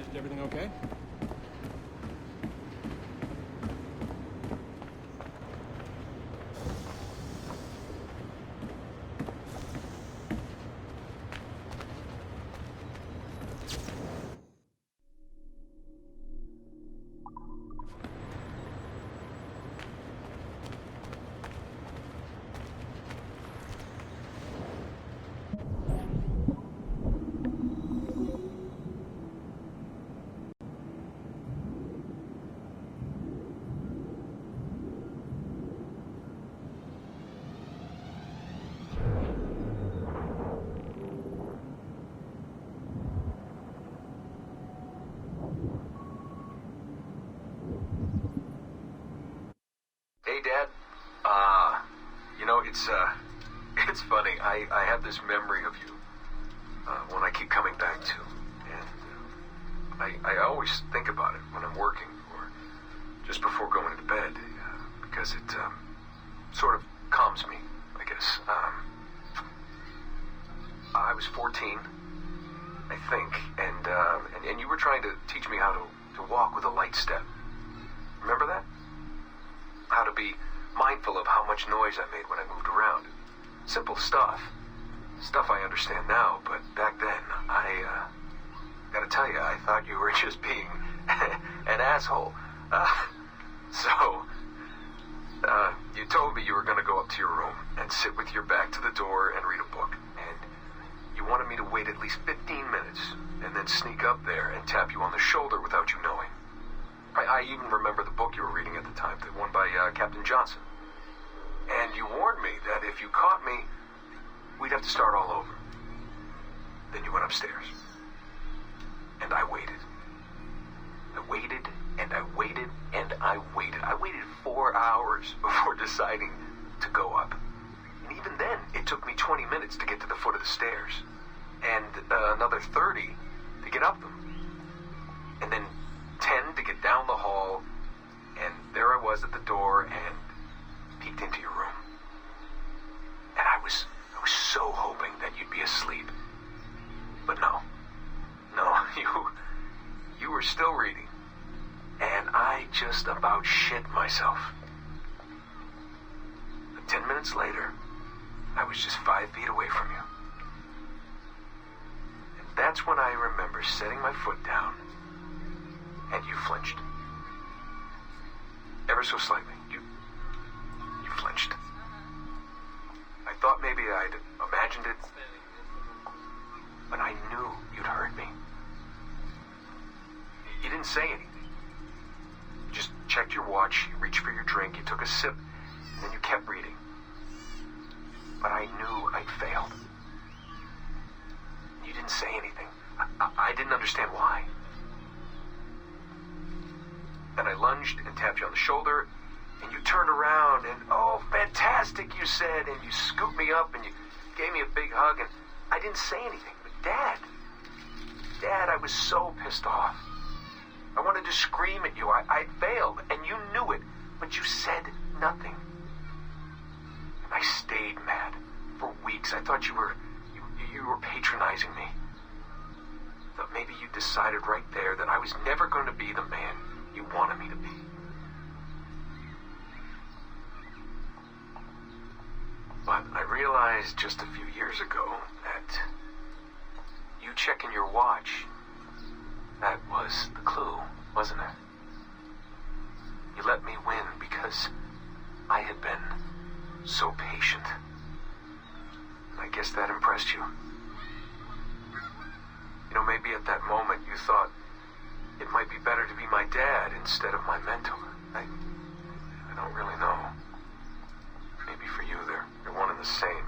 Is everything okay? Hey, Dad. It's funny. I have this memory of you, one I keep coming back to. And I always think about it when I'm working or just before going to bed, because it sort of calms me, I guess. I was 14, I think, and you were trying to teach me how to walk with a light step. Remember that? How to be mindful of how much noise I made when I moved around. Simple stuff. Stuff I understand now, but back then, I gotta tell you, I thought you were just being an asshole. You told me you were gonna go up to your room and sit with your back to the door and read a book. And you wanted me to wait at least 15 minutes and then sneak up there and tap you on the shoulder without you knowing. I even remember the book you were reading at the time, the one by Captain Johnson. And you warned me that if you caught me, we'd have to start all over. Then you went upstairs. And I waited. I waited, and I waited, and I waited. I waited 4 hours before deciding to go up. And even then, it took me 20 minutes to get to the foot of the stairs. And another 30 to get up them. And then 10 to get down the hall, and there I was at the door and peeked into your room. And I was so hoping that you'd be asleep. But no, you were still reading, and I just about shit myself. But 10 minutes later, I was just 5 feet away from you. And that's when I remember setting my foot down. And you flinched. Ever so slightly. You flinched. I thought maybe I'd imagined it, but I knew you'd heard me. You didn't say anything. You just checked your watch, you reached for your drink, you took a sip, and then you kept reading. But I knew I'd failed. You didn't say anything. I didn't understand why. Then I lunged and tapped you on the shoulder, and you turned around, and oh, fantastic, you said, and you scooped me up, and you gave me a big hug, and I didn't say anything. But Dad, I was so pissed off. I wanted to scream at you. I'd failed, and you knew it, but you said nothing. And I stayed mad for weeks. I thought you were patronizing me. I thought maybe you decided right there that I was never going to be the man you wanted me to be. But I realized just a few years ago that you checking your watch, that was the clue, wasn't it? You let me win because I had been so patient. I guess that impressed you. You know, maybe at that moment you thought it might be better to be my dad instead of my mentor. I don't really know. Maybe for you they're one and the same.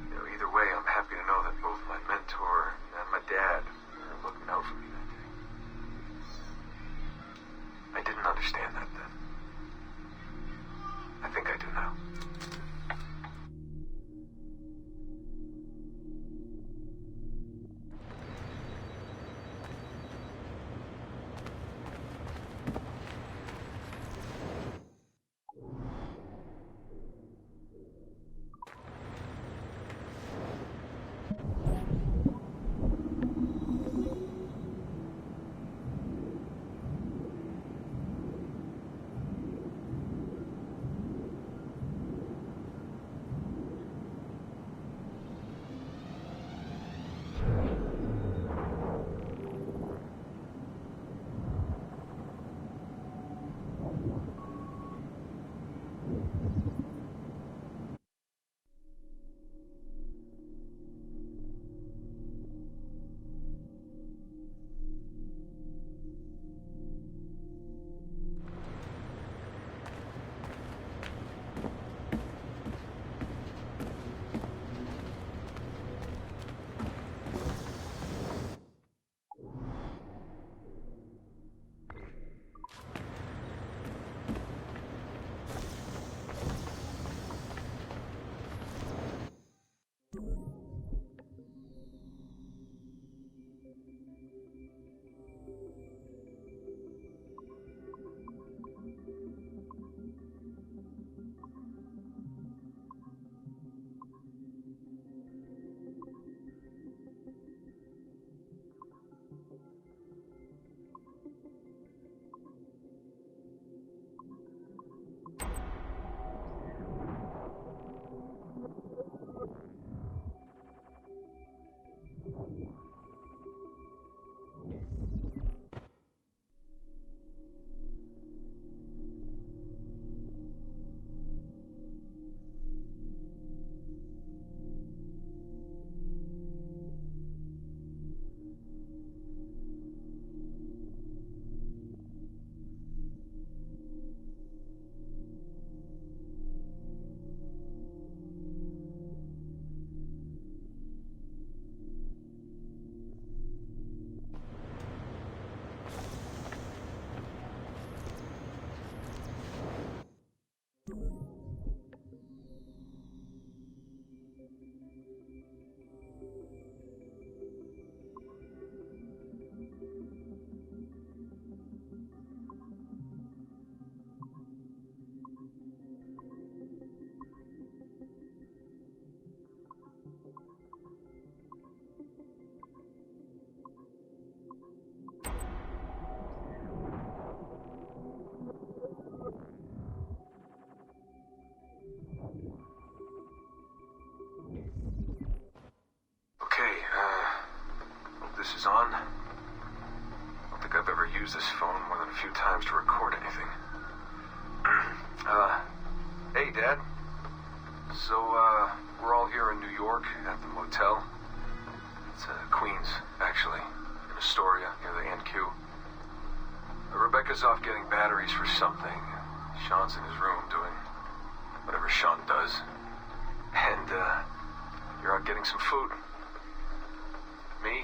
You know, either way, I'm happy to know that both my mentor and my dad are looking out for me that day. I didn't understand that then. I think I do now. this is on. I don't think I've ever used this phone more than a few times to record anything. Hey, Dad. So, we're all here in New York at the motel. It's Queens, actually, in Astoria, near the NQ. Rebecca's off getting batteries for something. Sean's in his room doing whatever Sean does. And, you're out getting some food. Me?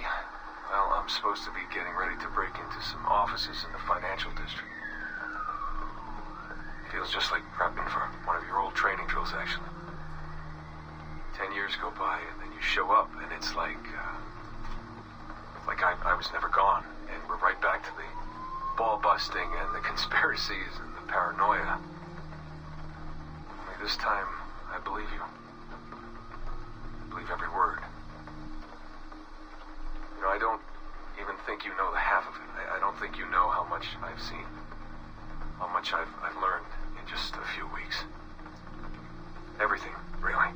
Well, I'm supposed to be getting ready to break into some offices in the financial district. Feels just like prepping for one of your old training drills, actually. 10 years go by, and then you show up, and it's like I was never gone, and we're right back to the ball busting and the conspiracies and the paranoia. Only this time, I believe you. I believe every word. You know, I don't even think you know the half of it. I don't think you know how much I've seen, how much I've learned in just a few weeks. Everything, really.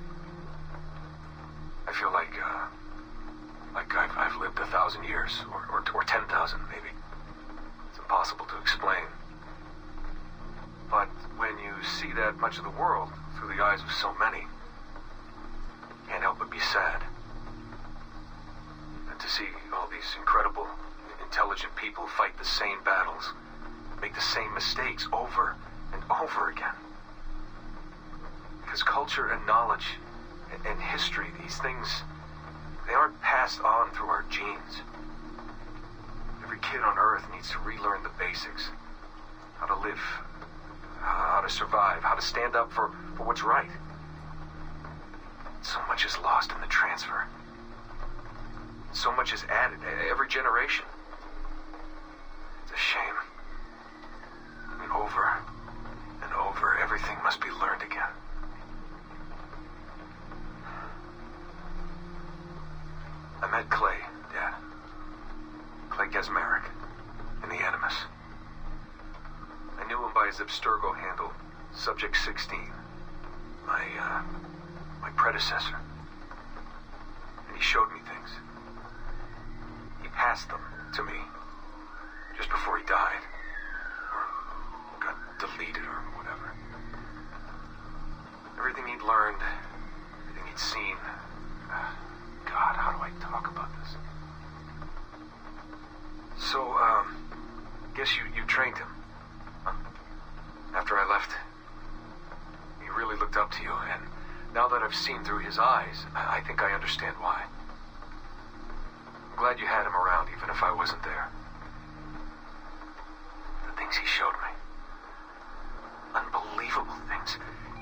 I feel like I've lived 1,000 years, or 10,000 maybe. It's impossible to explain. But when you see that much of the world through the eyes of so many, you can't help but be sad. And to see all these incredible, intelligent people fight the same battles, make the same mistakes over and over again. Because culture and knowledge and history, these things, they aren't passed on through our genes. Every kid on Earth needs to relearn the basics. How to live, how to survive, how to stand up for what's right. So much is lost in the transfer. So much is added every generation. It's a shame. I mean, over and over, everything must be learned again. I met Clay, Dad. Clay Gesmerick, in the Animus. I knew him by his Abstergo handle, Subject 16. My predecessor. And he showed me things. He passed them to me just before he died. Or got deleted or whatever. Everything he'd learned, everything he'd seen. God, how do I talk about this? So, guess you trained him. Huh? After I left, he really looked up to you, and now that I've seen through his eyes, I think I understand why. I'm glad you had him around, even if I wasn't there. The things he showed me. Unbelievable things.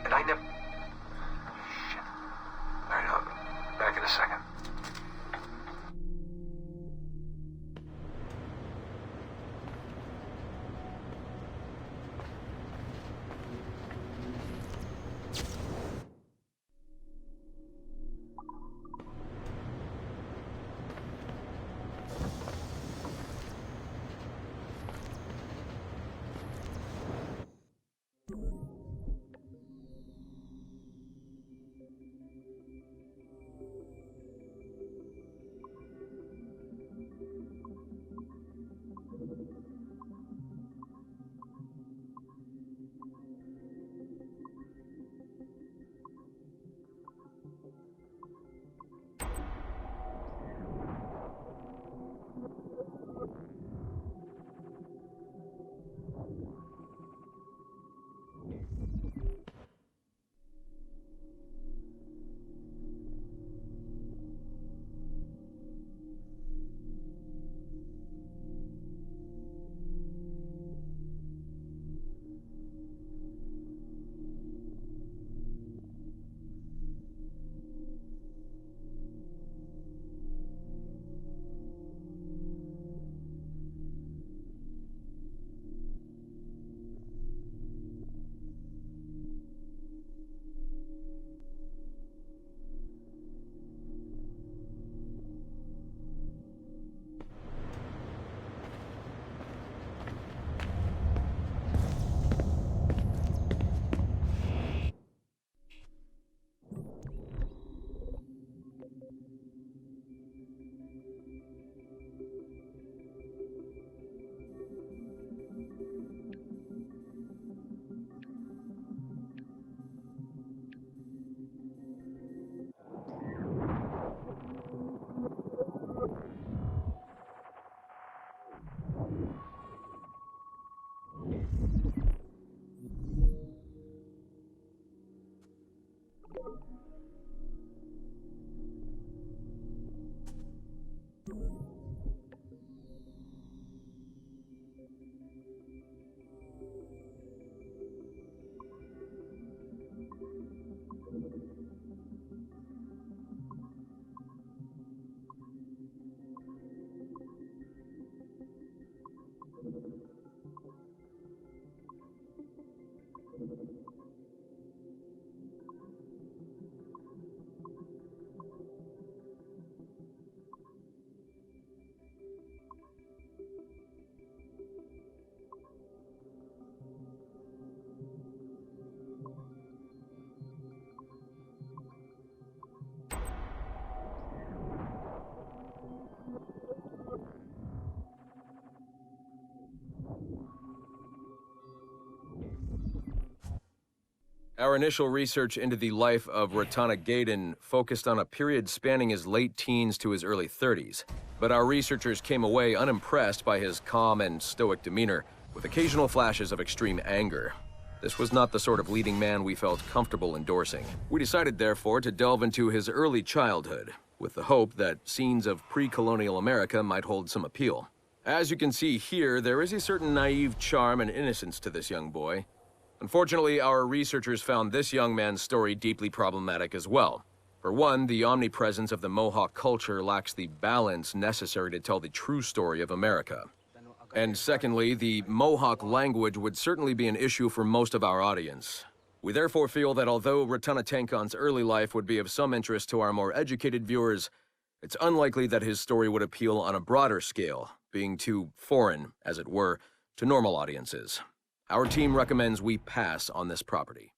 And I never... Shit. All right, I'll back in a second. Our initial research into the life of Ratana Gaydon focused on a period spanning his late teens to his early 30s, but our researchers came away unimpressed by his calm and stoic demeanor, with occasional flashes of extreme anger. This was not the sort of leading man we felt comfortable endorsing. We decided, therefore, to delve into his early childhood, with the hope that scenes of pre-colonial America might hold some appeal. As you can see here, there is a certain naive charm and innocence to this young boy. Unfortunately, our researchers found this young man's story deeply problematic as well. For one, the omnipresence of the Mohawk culture lacks the balance necessary to tell the true story of America. And secondly, the Mohawk language would certainly be an issue for most of our audience. We therefore feel that although Ratana Tankon's early life would be of some interest to our more educated viewers, it's unlikely that his story would appeal on a broader scale, being too foreign, as it were, to normal audiences. Our team recommends we pass on this property.